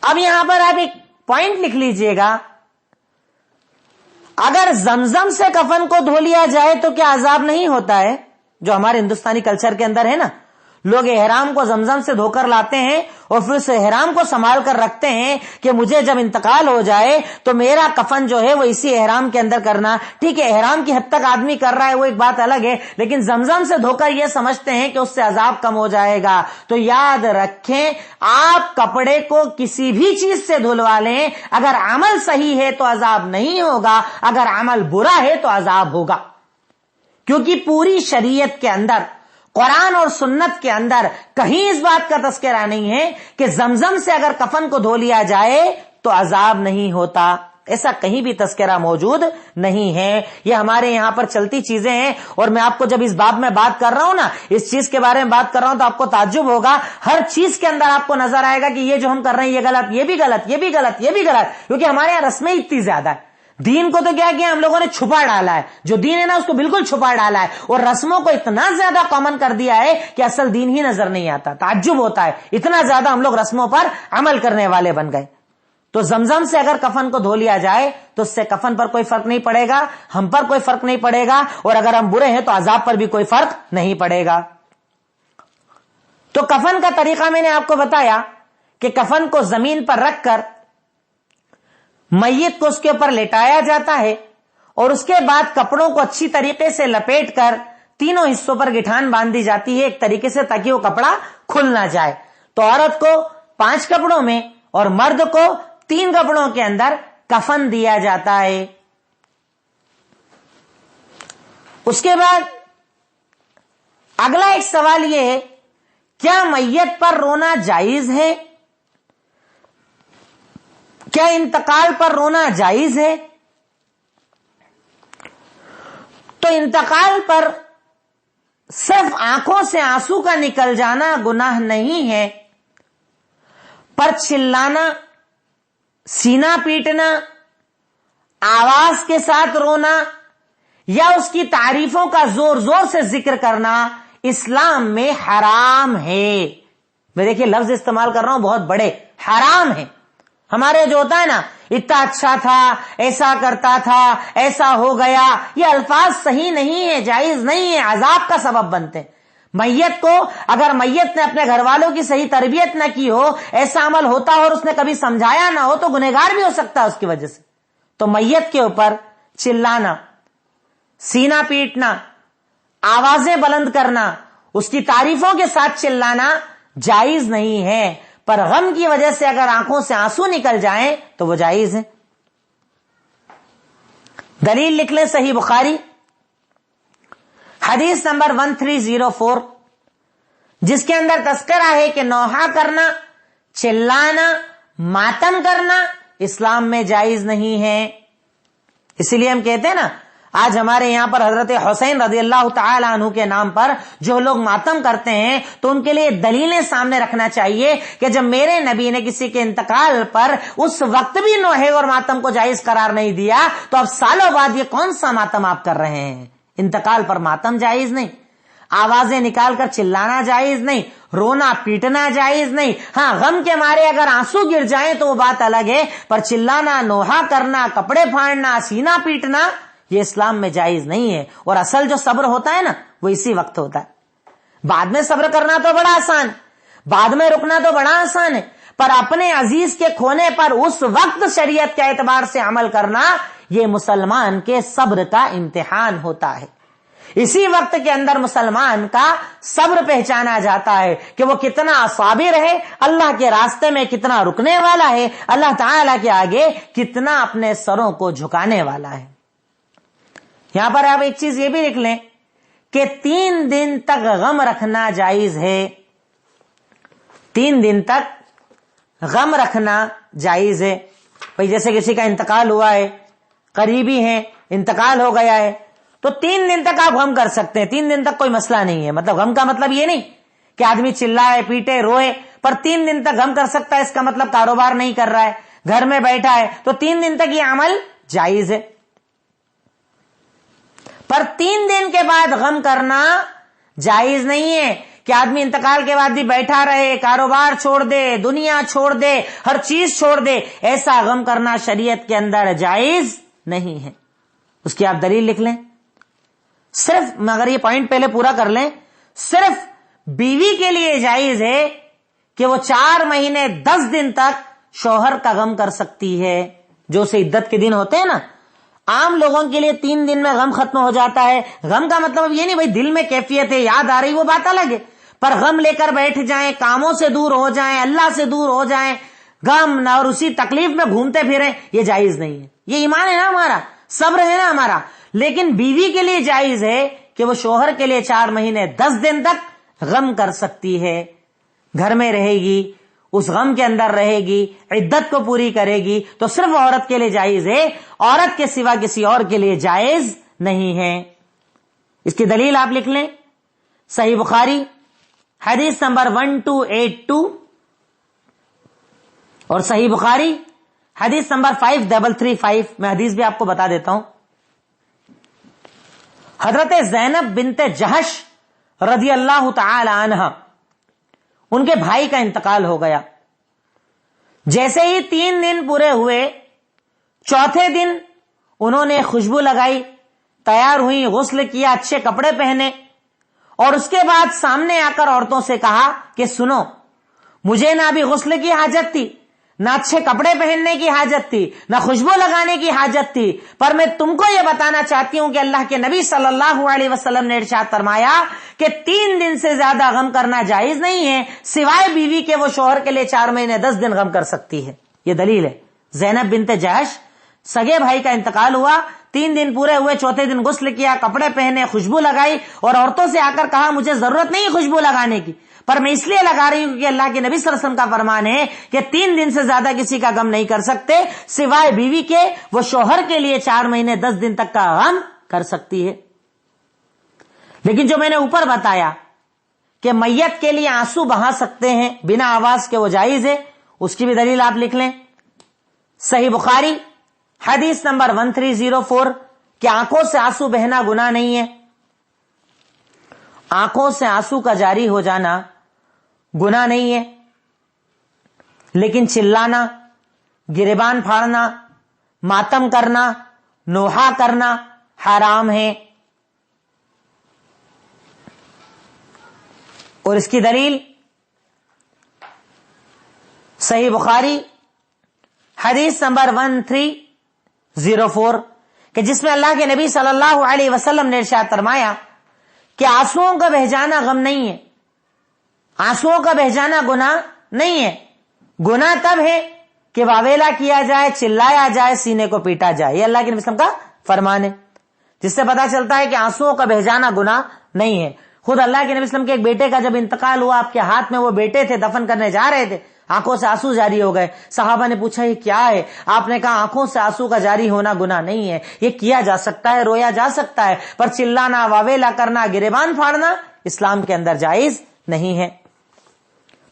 اب یہاں پر آپ ایک پوائنٹ لکھ لیجئے گا، اگر زمزم سے کفن کو دھو لیا جائے تو کیا عذاب نہیں ہوتا ہے؟ جو ہمارے ہندوستانی کلچر کے اندر ہے نا، لوگ احرام کو زمزم سے دھو کر لاتے ہیں اور پھر اس احرام کو سنبھال کر رکھتے ہیں کہ مجھے جب انتقال ہو جائے تو میرا کفن جو ہے وہ اسی احرام کے اندر کرنا. ٹھیک ہے، احرام کی حد تک آدمی کر رہا ہے وہ ایک بات الگ ہے، لیکن زمزم سے دھو کر یہ سمجھتے ہیں کہ اس سے عذاب کم ہو جائے گا. تو یاد رکھیں، آپ کپڑے کو کسی بھی چیز سے دھلوا لیں، اگر عمل صحیح ہے تو عذاب نہیں ہوگا، اگر عمل برا ہے تو عذاب ہوگا. کیونکہ پوری شریعت کے اندر، قرآن اور سنت کے اندر کہیں اس بات کا تذکرہ نہیں ہے کہ زمزم سے اگر کفن کو دھو لیا جائے تو عذاب نہیں ہوتا. ایسا کہیں بھی تذکرہ موجود نہیں ہے. یہ ہمارے یہاں پر چلتی چیزیں ہیں. اور میں آپ کو جب اس باب میں بات کر رہا ہوں نا، اس چیز کے بارے میں بات کر رہا ہوں تو آپ کو تعجب ہوگا. ہر چیز کے اندر آپ کو نظر آئے گا کہ یہ جو ہم کر رہے ہیں یہ غلط، یہ بھی غلط، یہ بھی غلط، یہ بھی غلط. کیونکہ ہمارے یہاں رسمیں اتنی زیادہ ہے. دین کو تو کیا کیا ہم لوگوں نے چھپا ڈالا ہے. جو دین ہے نا اس کو بالکل چھپا ڈالا ہے، اور رسموں کو اتنا زیادہ کامن کر دیا ہے کہ اصل دین ہی نظر نہیں آتا. تعجب ہوتا ہے، اتنا زیادہ ہم لوگ رسموں پر عمل کرنے والے بن گئے. تو زمزم سے اگر کفن کو دھو لیا جائے تو اس سے کفن پر کوئی فرق نہیں پڑے گا، ہم پر کوئی فرق نہیں پڑے گا، اور اگر ہم برے ہیں تو عذاب پر بھی کوئی فرق نہیں پڑے گا. تو کفن کا طریقہ میں نے آپ کو بتایا کہ کفن کو زمین پر رکھ کر میت کو اس کے اوپر لٹایا جاتا ہے اور اس کے بعد کپڑوں کو اچھی طریقے سے لپیٹ کر تینوں حصوں پر گٹھان باندھ دی جاتی ہے ایک طریقے سے، تاکہ وہ کپڑا کھل نہ جائے. تو عورت کو 5 کپڑوں میں اور مرد کو 3 کپڑوں کے اندر کفن دیا جاتا ہے. اس کے بعد اگلا ایک سوال یہ ہے، کیا میت پر رونا جائز ہے؟ کیا انتقال پر رونا جائز ہے؟ تو انتقال پر صرف آنکھوں سے آنسو کا نکل جانا گناہ نہیں ہے، پر چلانا، سینہ پیٹنا، آواز کے ساتھ رونا یا اس کی تعریفوں کا زور زور سے ذکر کرنا، اسلام میں حرام ہے. میں دیکھیے لفظ استعمال کر رہا ہوں بہت بڑے، حرام ہے. ہمارے جو ہوتا ہے نا اتنا اچھا تھا، ایسا کرتا تھا، ایسا ہو گیا، یہ الفاظ صحیح نہیں ہے، جائز نہیں ہے، عذاب کا سبب بنتے ہیں. میت کو اگر میت نے اپنے گھر والوں کی صحیح تربیت نہ کی ہو، ایسا عمل ہوتا ہو اور اس نے کبھی سمجھایا نہ ہو تو گنہگار بھی ہو سکتا ہے اس کی وجہ سے. تو میت کے اوپر چلانا، سینہ پیٹنا، آوازیں بلند کرنا، اس کی تعریفوں کے ساتھ چلانا جائز نہیں ہے. پر غم کی وجہ سے اگر آنکھوں سے آنسو نکل جائیں تو وہ جائز ہے. دلیل لکھ لیں صحیح بخاری حدیث نمبر 1304، جس کے اندر تذکرہ ہے کہ نوحہ کرنا، چلانا، ماتم کرنا اسلام میں جائز نہیں ہے. اسی لیے ہم کہتے ہیں نا آج ہمارے یہاں پر حضرت حسین رضی اللہ تعالی عنہ کے نام پر جو لوگ ماتم کرتے ہیں تو ان کے لیے دلیلیں سامنے رکھنا چاہیے کہ جب میرے نبی نے کسی کے انتقال پر اس وقت بھی نوحے اور ماتم کو جائز قرار نہیں دیا تو اب سالوں بعد یہ کون سا ماتم آپ کر رہے ہیں؟ انتقال پر ماتم جائز نہیں، آوازیں نکال کر چلانا جائز نہیں، رونا پیٹنا جائز نہیں. ہاں غم کے مارے اگر آنسو گر جائیں تو وہ بات الگ ہے، پر چلانا، نوحہ کرنا، کپڑے پھاڑنا، سینہ پیٹنا یہ اسلام میں جائز نہیں ہے. اور اصل جو صبر ہوتا ہے نا وہ اسی وقت ہوتا ہے. بعد میں صبر کرنا تو بڑا آسان، بعد میں رکنا تو بڑا آسان ہے، پر اپنے عزیز کے کھونے پر اس وقت شریعت کے اعتبار سے عمل کرنا یہ مسلمان کے صبر کا امتحان ہوتا ہے. اسی وقت کے اندر مسلمان کا صبر پہچانا جاتا ہے کہ وہ کتنا صابر ہے، اللہ کے راستے میں کتنا رکنے والا ہے، اللہ تعالی کے آگے کتنا اپنے سروں کو جھکانے والا ہے. یہاں پر آپ ایک چیز یہ بھی لکھ لیں کہ 3 دن تک غم رکھنا جائز ہے. 3 دن تک غم رکھنا جائز ہے. بھئی جیسے کسی کا انتقال ہوا ہے، قریبی ہیں، انتقال ہو گیا ہے تو 3 دن تک آپ غم کر سکتے ہیں. 3 دن تک کوئی مسئلہ نہیں ہے. مطلب غم کا مطلب یہ نہیں کہ آدمی چلائے، پیٹے، روئے، پر 3 دن تک غم کر سکتا ہے. اس کا مطلب کاروبار نہیں کر رہا ہے، گھر میں بیٹھا ہے تو 3 دن تک یہ عمل جائز ہے. پر 3 دن کے بعد غم کرنا جائز نہیں ہے کہ آدمی انتقال کے بعد بھی بیٹھا رہے، کاروبار چھوڑ دے، دنیا چھوڑ دے، ہر چیز چھوڑ دے. ایسا غم کرنا شریعت کے اندر جائز نہیں ہے. اس کی آپ دلیل لکھ لیں. صرف مگر یہ پوائنٹ پہلے پورا کر لیں، صرف بیوی کے لیے جائز ہے کہ وہ 4 مہینے 10 دن تک شوہر کا غم کر سکتی ہے جو اسے عدت کے دن ہوتے ہیں نا. عام لوگوں کے لیے 3 دن میں غم ختم ہو جاتا ہے. غم کا مطلب یہ نہیں بھائی دل میں کیفیت ہے، یاد آ رہی، وہ بات الگ ہے، پر غم لے کر بیٹھ جائیں، کاموں سے دور ہو جائیں، اللہ سے دور ہو جائیں، غم نہ اور اسی تکلیف میں گھومتے پھریں، یہ جائز نہیں ہے. یہ ایمان ہے نا ہمارا، صبر ہے نا ہمارا. لیکن بیوی کے لیے جائز ہے کہ وہ شوہر کے لیے 4 مہینے 10 دن تک غم کر سکتی ہے. گھر میں رہے گی، اس غم کے اندر رہے گی، عدت کو پوری کرے گی تو صرف عورت کے لیے جائز ہے، عورت کے سوا کسی اور کے لیے جائز نہیں ہے. اس کی دلیل آپ لکھ لیں صحیح بخاری حدیث نمبر 1282 اور صحیح بخاری حدیث نمبر 5335. میں حدیث بھی آپ کو بتا دیتا ہوں. حضرت زینب بنت جہش رضی اللہ تعالی عنہ، ان کے بھائی کا انتقال ہو گیا. جیسے ہی 3 دن پورے ہوئے، چوتھے دن انہوں نے خوشبو لگائی، تیار ہوئی، غسل کیا، اچھے کپڑے پہنے اور اس کے بعد سامنے آ کر عورتوں سے کہا کہ سنو، مجھے نہ ابھی غسل کی حاجت تھی، نہ اچھے کپڑے پہننے کی حاجت تھی، نہ خوشبو لگانے کی حاجت تھی، پر میں تم کو یہ بتانا چاہتی ہوں کہ اللہ کے نبی صلی اللہ علیہ وسلم نے ارشاد فرمایا کہ 3 دن سے زیادہ غم کرنا جائز نہیں ہے، سوائے بیوی کے وہ شوہر کے لیے 4 مہینے 10 دن غم کر سکتی ہے. یہ دلیل ہے. زینب بنت جہش، سگے بھائی کا انتقال ہوا، 3 دن پورے ہوئے، چوتھے دن غسل کیا، کپڑے پہنے، خوشبو لگائی اور عورتوں سے آ کر کہا مجھے ضرورت نہیں خوشبو لگانے کی، پر میں اس لیے لگا رہی ہوں کہ اللہ کے نبی صلی اللہ علیہ وسلم کا فرمان ہے کہ 3 دن سے زیادہ کسی کا غم نہیں کر سکتے، سوائے بیوی کے وہ شوہر کے لیے 4 مہینے 10 دن تک کا غم کر سکتی ہے. لیکن جو میں نے اوپر بتایا کہ میت کے لیے آنسو بہا سکتے ہیں بنا آواز کے، وہ جائز ہے، اس کی بھی دلیل آپ لکھ لیں صحیح بخاری حدیث نمبر 1304 کہ آنکھوں سے آنسو بہنا گناہ نہیں ہے. آنکھوں سے آنسو کا جاری ہو جانا گناہ نہیں ہے، لیکن چلانا، گریبان پھاڑنا، ماتم کرنا، نوحہ کرنا حرام ہے۔ اور اس کی دلیل صحیح بخاری حدیث نمبر 1304 کہ جس میں اللہ کے نبی صلی اللہ علیہ وسلم نے ارشاد فرمایا کہ آنسوؤں کا بہہ جانا غم نہیں ہے، آنسوؤں کا بہہ جانا گناہ نہیں ہے، گناہ تب ہے کہ واویلا کیا جائے، چلایا جائے، سینے کو پیٹا جائے۔ یہ اللہ کے نبی صلی اللہ علیہ وسلم کا فرمان ہے، جس سے پتا چلتا ہے کہ آنسوؤں کا بہہ جانا گناہ نہیں ہے۔ خود اللہ کے نبی صلی اللہ علیہ وسلم کے ایک بیٹے کا جب انتقال ہوا، آپ کے ہاتھ میں وہ بیٹے تھے، دفن کرنے جا رہے تھے، آنکھوں سے آنسو جاری ہو گئے۔ صحابہ نے پوچھا یہ کیا ہے؟ آپ نے کہا آنکھوں سے آنسو کا جاری ہونا گناہ نہیں ہے، یہ کیا جا سکتا ہے، رویا جا سکتا ہے، پر چلانا، واویلا کرنا، گریبان پھاڑنا اسلام کے اندر جائز نہیں ہے۔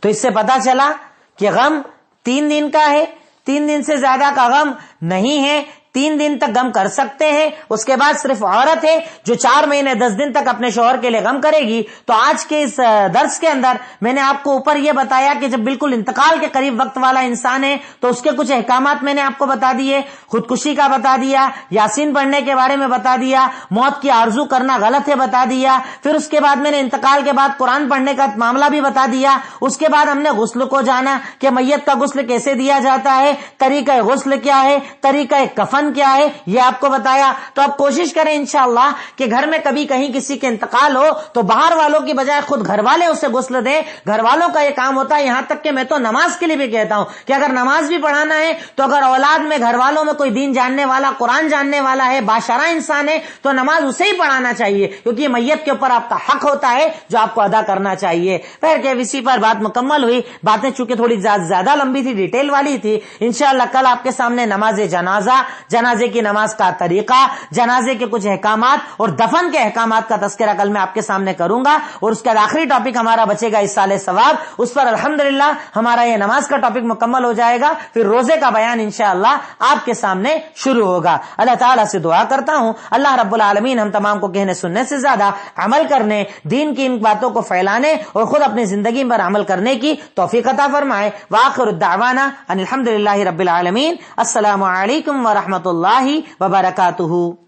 تو اس سے پتا چلا کہ غم 3 دن کا ہے، 3 دن سے زیادہ کا غم نہیں ہے، 3 دن تک غم کر سکتے ہیں۔ اس کے بعد صرف عورت ہے جو 4 مہینے 10 دن تک اپنے شوہر کے لیے غم کرے گی۔ تو آج کے اس درس کے اندر میں نے آپ کو اوپر یہ بتایا کہ جب بالکل انتقال کے قریب وقت والا انسان ہے تو اس کے کچھ احکامات میں نے آپ کو بتا دیے، خودکشی کا بتا دیا، یاسین پڑھنے کے بارے میں بتا دیا، موت کی آرزو کرنا غلط ہے بتا دیا، پھر اس کے بعد میں نے انتقال کے بعد قرآن پڑھنے کا معاملہ بھی بتا دیا۔ اس کے بعد ہم نے غسل کو جانا کہ میت کا غسل کیسے دیا جاتا ہے، طریقہ غسل کیا ہے، طریقہ کفن کیا ہے، یہ آپ کو بتایا۔ تو آپ کوشش کریں انشاءاللہ کہ گھر میں کبھی کہیں کسی کے انتقال ہو تو باہر والوں کی بجائے خود گھر والے اسے غسل دیں۔ گھر والوں کا یہ کام ہوتا ہے، یہاں تک کہ میں تو نماز کے لیے بھی کہتا ہوں کہ اگر نماز بھی پڑھانا ہے تو اگر اولاد میں گھر والوں میں کوئی دین جاننے والا، قرآن جاننے والا ہے، باشرع انسان ہے تو نماز اسے ہی پڑھانا چاہیے، کیونکہ یہ میت کے اوپر آپ کا حق ہوتا ہے جو آپ کو ادا کرنا چاہیے۔ پھر کہ اسی پر بات مکمل ہوئی، باتیں چونکہ تھوڑی زیادہ لمبی تھی، ڈیٹیل والی تھی۔ انشاءاللہ کل آپ کے سامنے نماز جنازہ، جنازے کی نماز کا طریقہ، جنازے کے کچھ احکامات اور دفن کے احکامات کا تذکرہ کل میں آپ کے سامنے کروں گا، اور اس کا آخری ٹاپک ہمارا بچے گا اصال ثواب، اس پر الحمدللہ ہمارا یہ نماز کا ٹاپک مکمل ہو جائے گا۔ پھر روزے کا بیان انشاءاللہ آپ کے سامنے شروع ہوگا۔ اللہ تعالیٰ سے دعا کرتا ہوں اللہ رب العالمین ہم تمام کو کہنے سننے سے زیادہ عمل کرنے، دین کی ان باتوں کو پھیلانے اور خود اپنی زندگی پر عمل کرنے کی توفیق عطا فرمائے۔ وآخر الدعوانا ان الحمدللہ رب العالمین۔ السلام علیکم ورحمۃ اللہ وبرکاتہ۔